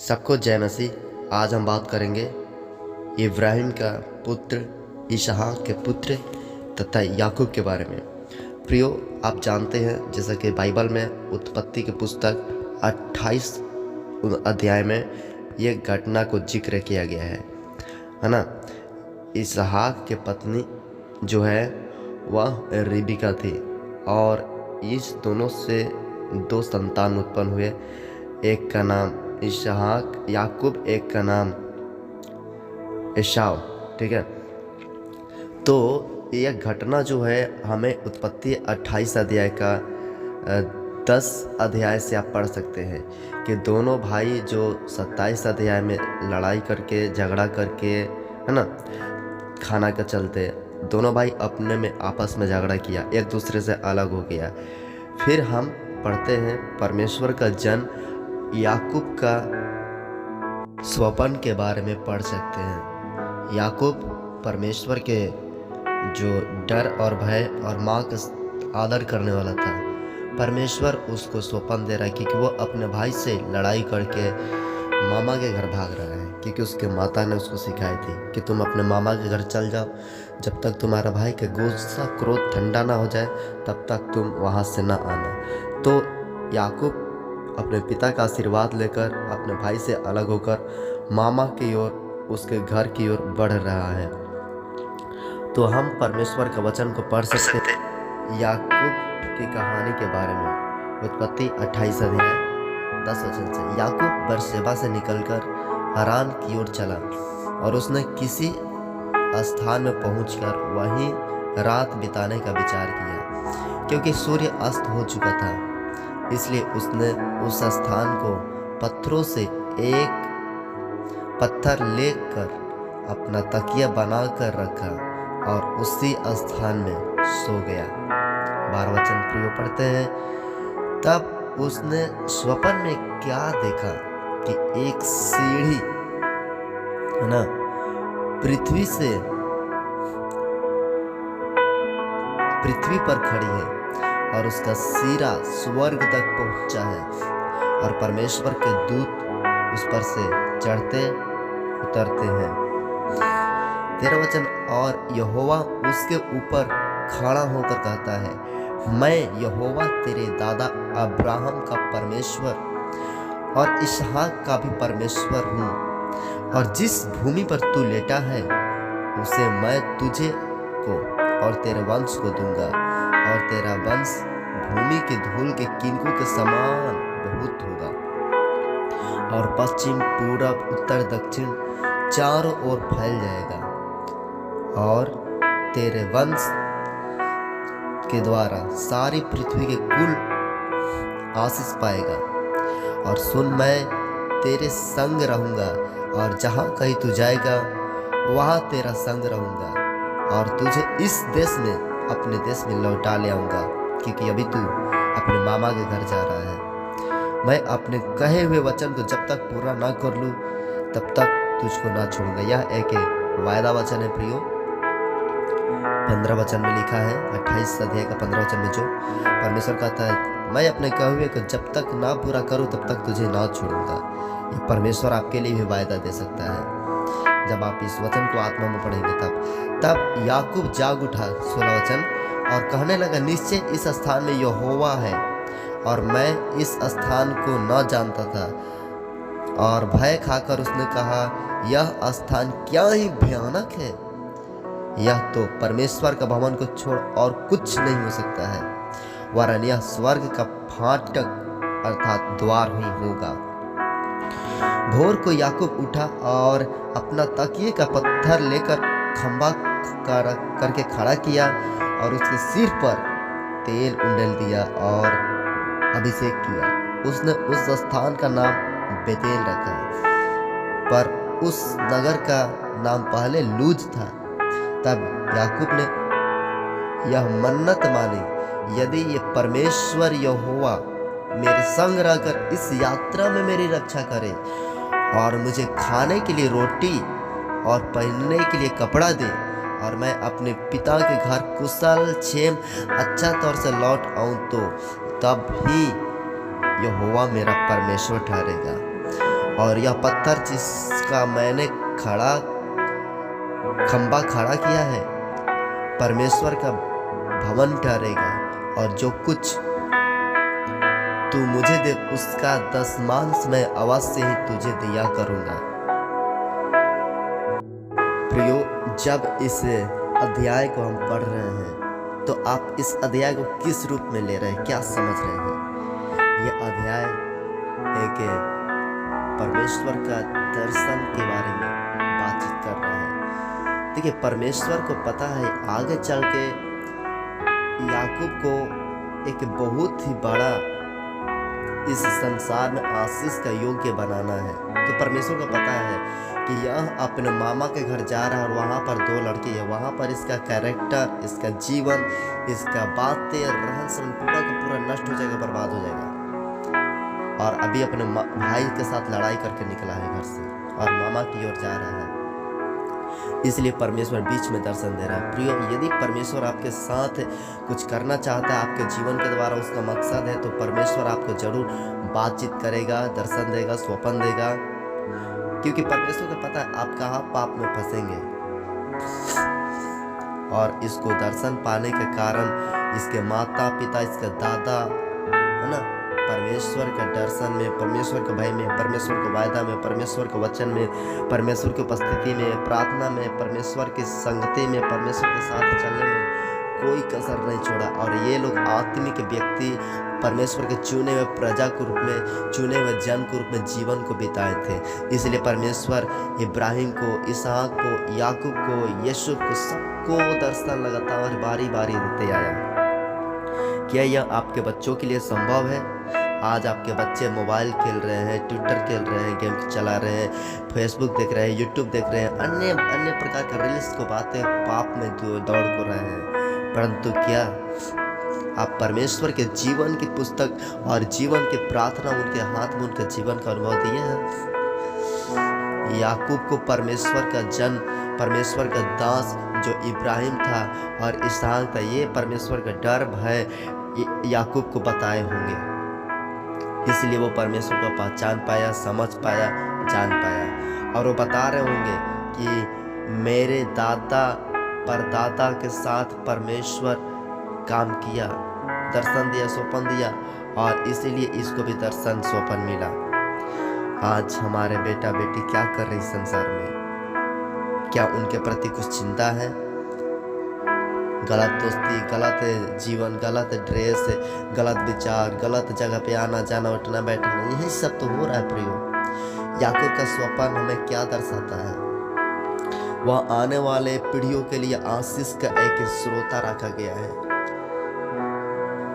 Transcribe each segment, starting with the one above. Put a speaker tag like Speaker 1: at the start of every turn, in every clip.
Speaker 1: सबको जय मसीह। आज हम बात करेंगे इब्राहिम का पुत्र, इसहाक के पुत्र तथा याकूब के बारे में। प्रियो, आप जानते हैं जैसा कि बाइबल में उत्पत्ति की पुस्तक 28 अध्याय में ये घटना को जिक्र किया गया है ना। इसहाक के पत्नी जो है वह रिबिका थी और इस दोनों से दो संतान उत्पन्न हुए। एक का नाम इसहाक याकूब, एक का नाम एसाव। ठीक है, तो यह घटना जो है हमें उत्पत्ति 28 अध्याय का 10 अध्याय से आप पढ़ सकते हैं कि दोनों भाई जो 27 अध्याय में लड़ाई करके झगड़ा करके है ना, खाना के चलते दोनों भाई अपने में आपस में झगड़ा किया, एक दूसरे से अलग हो गया। फिर हम पढ़ते हैं परमेश्वर का जन्म याकूब का स्वप्न के बारे में पढ़ सकते हैं। याकूब परमेश्वर के जो डर और भय और माँ का आदर करने वाला था, परमेश्वर उसको स्वप्न दे रहा है क्योंकि वो अपने भाई से लड़ाई करके मामा के घर भाग रहा है, क्योंकि उसके माता ने उसको सिखाई थी कि तुम अपने मामा के घर चल जाओ, जब तक तुम्हारा भाई का गुस्सा क्रोध ठंडा ना हो जाए तब तक तुम वहाँ से ना आना। तो याकूब अपने पिता का आशीर्वाद लेकर अपने भाई से अलग होकर मामा की ओर, उसके घर की ओर बढ़ रहा है। तो हम परमेश्वर का वचन को पढ़ सकते हैं याकूब की कहानी के बारे में। उत्पत्ति 28 अध्याय 10 वचन से, याकूब बेरशेबा से निकलकर हारान की ओर चला और उसने किसी स्थान में पहुंचकर वहीं रात बिताने का विचार किया, क्योंकि सूर्य अस्त हो चुका था। इसलिए उसने उस स्थान को पत्थरों से एक पत्थर लेकर अपना तकिया बनाकर रखा और उसी स्थान में सो गया। 12 वचन प्रियो पढ़ते हैं, तब उसने स्वप्न में क्या देखा कि एक सीढ़ी है ना पृथ्वी पर खड़ी है और उसका सिरा स्वर्ग तक पहुंचा है और परमेश्वर के दूत उस पर से चढ़ते उतरते हैं। 13 वचन, और यहोवा उसके ऊपर खड़ा होकर कहता है, मैं यहोवा तेरे दादा अब्राहम का परमेश्वर और इसहाक का भी परमेश्वर हूँ, और जिस भूमि पर तू लेटा है उसे मैं तुझे को और तेरे वंश को दूंगा, और तेरा वंश भूमि के धूल के किनकों के समान बहुत होगा, और पश्चिम पूरब उत्तर दक्षिण चारों ओर फैल जाएगा, और तेरे वंश के द्वारा सारी पृथ्वी के कुल आशीष पाएगा। और सुन, मैं तेरे संग रहूंगा और जहाँ कहीं तू जाएगा वहाँ तेरा संग रहूंगा, और तुझे इस देश में अपने देश में लौटा ले आऊँगा, क्योंकि अभी तू अपने मामा के घर जा रहा है। मैं अपने कहे हुए वचन को जब तक पूरा ना कर लूँ तब तक तुझको ना छोड़ूंगा। यह एक वायदा वचन है प्रियो। 15 वचन में लिखा है, 28 अध्याय का 15 वचन में जो परमेश्वर कहता है, मैं अपने कहे हुए को जब तक ना पूरा करूँ तब तक तुझे ना छोड़ूंगा। ये परमेश्वर आपके लिए भी वायदा दे सकता है जब आप इस वचन को आत्मा में पढ़ेंगे। तब याकूब जाग उठा, 16 वचन, और कहने लगा, निश्चय इस स्थान में यहोवा है और मैं इस स्थान को न जानता था। और भय खाकर उसने कहा, यह स्थान क्या ही भयानक है, यह तो परमेश्वर का भवन को छोड़ और कुछ नहीं हो सकता है, वरन यह स्वर्ग का फाटक अर्थात द्वार ही होगा। भोर को याकूब उठा और अपना तकिए का पत्थर लेकर खंभा करके खड़ा किया और उसके सिर पर तेल उंडेल दिया और अभिषेक किया। उसने उस स्थान का नाम बेतेल रखा, पर उस नगर का नाम पहले लूज था। तब याकूब ने यह मन्नत मानी, यदि ये परमेश्वर यहोवा मेरे संग रहकर इस यात्रा में मेरी रक्षा करे और मुझे खाने के लिए रोटी और पहनने के लिए कपड़ा दे, और मैं अपने पिता के घर कुशल क्षेम अच्छा तौर से लौट आऊं, तो तब ही यहोवा मेरा परमेश्वर ठहरेगा और यह पत्थर जिसका मैंने खंबा खड़ा किया है परमेश्वर का भवन ठहरेगा, और जो कुछ तू मुझे दे उसका दशमांश मैं अवश्य ही तुझे दिया करूंगा। प्रियो, जब इस अध्याय को हम पढ़ रहे हैं तो आप इस अध्याय को किस रूप में ले रहे हैं, क्या समझ रहे हैं? यह अध्याय एक परमेश्वर का दर्शन के बारे में बातचीत कर रहा है। देखिए, परमेश्वर को पता है आगे चल के याकूब को एक बहुत ही बड़ा इस संसार में आशीष का योग्य बनाना है। तो परमेश्वर को पता है कि यह अपने मामा के घर जा रहा है और वहाँ पर 2 लड़की है। वहाँ पर इसका कैरेक्टर, इसका जीवन, इसका बातें, रहन सहन पूरा का पूरा नष्ट हो जाएगा, बर्बाद हो जाएगा। और अभी अपने भाई के साथ लड़ाई करके निकला है घर से और मामा की ओर जा रहा है। इसलिए परमेश्वर बीच में दर्शन दे रहा है। प्रियो, यदि परमेश्वर आपके साथ कुछ करना चाहता है आपके जीवन के द्वारा, उसका मकसद है, तो परमेश्वर आपको जरूर बातचीत करेगा, दर्शन देगा, स्वप्न देगा, क्योंकि परमेश्वर को पता है आप कहाँ पाप में फंसेंगे। और इसको दर्शन पाने के कारण इसके माता पिता, इसके दादा, है ना, परमेश्वर के दर्शन में, परमेश्वर के भय में, परमेश्वर के वायदा में, परमेश्वर के वचन में, परमेश्वर की उपस्थिति में, प्रार्थना में, परमेश्वर की संगति में, परमेश्वर के साथ चलने में कोई कसर नहीं छोड़ा। और ये लोग आत्मिक व्यक्ति परमेश्वर के चुने हुए प्रजा के रूप में, चुने हुए जन के रूप में जीवन को बिताए थे। इसलिए परमेश्वर इब्राहिम को, इसहाक को, याकूब को, यीशु को, सबको दर्शन लगातार बारी बारी देते आया। क्या यह आपके बच्चों के लिए संभव है? आज आपके बच्चे मोबाइल खेल रहे हैं, ट्विटर खेल रहे हैं, गेम चला रहे हैं, फेसबुक देख रहे हैं, यूट्यूब देख रहे हैं, अन्य प्रकार के रील्स को बातें पाप में दौड़ को रहे हैं। परंतु क्या आप परमेश्वर के जीवन की पुस्तक और जीवन की प्रार्थना उनके हाथ में, उनके जीवन का अनुभव दिए हैं? याकूब को परमेश्वर का जन, परमेश्वर का दास जो इब्राहिम था और इसहाक था, ये परमेश्वर का डर भय याकूब को बताए होंगे। इसलिए वो परमेश्वर को पहचान पाया, समझ पाया, जान पाया। और वो बता रहे होंगे कि मेरे दादा परदादा के साथ परमेश्वर काम किया, दर्शन दिया, स्वप्न दिया, और इसीलिए इसको भी दर्शन स्वप्न मिला। आज हमारे बेटा बेटी क्या कर रही संसार में? क्या उनके प्रति कुछ चिंता है? गलत दोस्ती, गलत जीवन, गलत ड्रेस, गलत विचार, गलत जगह पे आना जाना, उठना बैठना, यही सब तो हो रहा है। प्रियो, याकूब का स्वप्न हमें क्या दर्शाता है? वह आने वाले पीढ़ियों के लिए आशीष का एक स्रोता रखा गया है।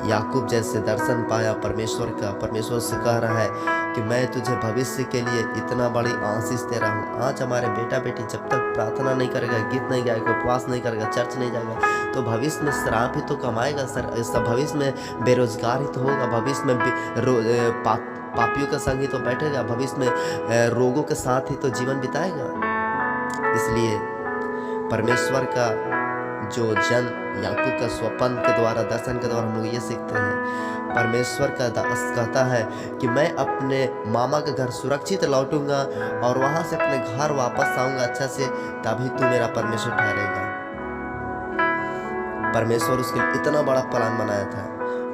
Speaker 1: याकूब जैसे दर्शन पाया परमेश्वर का, परमेश्वर से कह रहा है कि मैं तुझे भविष्य के लिए इतना बड़ी आशीष दे रहा हूँ। आज हमारे बेटा बेटी जब तक प्रार्थना नहीं करेगा, गीत नहीं गाएगा, उपवास नहीं करेगा, चर्च नहीं जाएगा, तो भविष्य में शराब ही तो कमाएगा सर, भविष्य में बेरोजगार ही तो होगा, भविष्य में पापियों का संग ही तो बैठेगा, भविष्य में रोगों के साथ ही तो जीवन बिताएगा। इसलिए परमेश्वर का जो जन याकूब का स्वप्न के द्वारा, दर्शन के द्वारा हम लोग ये सीखते हैं, परमेश्वर का दास कहता है कि मैं अपने मामा के घर सुरक्षित लौटूंगा और वहां से अपने घर वापस आऊंगा अच्छा से, तभी तू मेरा परमेश्वर ठहरेगा। परमेश्वर उसके लिए इतना बड़ा प्लान बनाया था,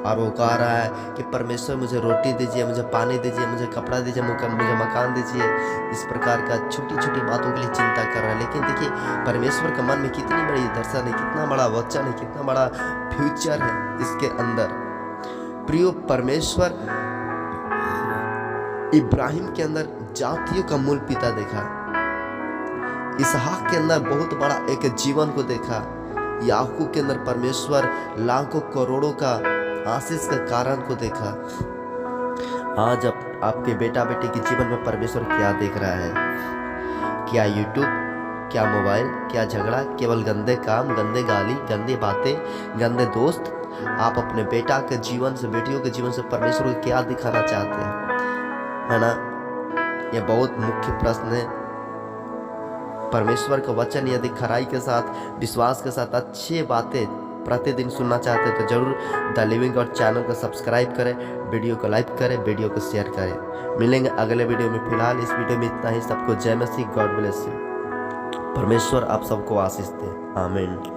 Speaker 1: और वो कह रहा है कि परमेश्वर मुझे रोटी दीजिए, मुझे पानी दीजिए, मुझे कपड़ा दीजिए, मुझे मकान दीजिए। इस प्रकार का छोटी छोटी बातों के लिए चिंता कर रहा है। लेकिन देखिए, परमेश्वर के मन में कितनी बड़ी दर्शन है, कितना बड़ा वचन है, कितना बड़ा फ्यूचर है इसके अंदर। प्रियो, परमेश्वर इब्राहिम के अंदर जातियों का मूल पिता देखा, इसहाक के अंदर बहुत बड़ा एक जीवन को देखा, याकूब के अंदर परमेश्वर लाखों करोड़ों का आशीष के कारण को देखा। आज आपके बेटा बेटी के जीवन में परमेश्वर क्या देख रहा है? क्या यूट्यूब, क्या मोबाइल, क्या झगड़ा, केवल गंदे काम, गंदे गाली, गंदी बातें, गंदे दोस्त? आप अपने बेटा के जीवन से, बेटियों के जीवन से परमेश्वर को क्या दिखाना चाहते हैं? है ना, यह बहुत मुख्य प्रश्न है। परमेश्वर का वचन यदि खराई के साथ, विश्वास के साथ अच्छी बातें प्रतिदिन सुनना चाहते हैं तो जरूर द लिविंग गॉड चैनल को सब्सक्राइब करें, वीडियो को लाइक करें, वीडियो को शेयर करें। मिलेंगे अगले वीडियो में। फिलहाल इस वीडियो में इतना ही। सबको जय मसीह, गॉड ब्लेस यू। परमेश्वर आप सबको आशीष दे। आमीन।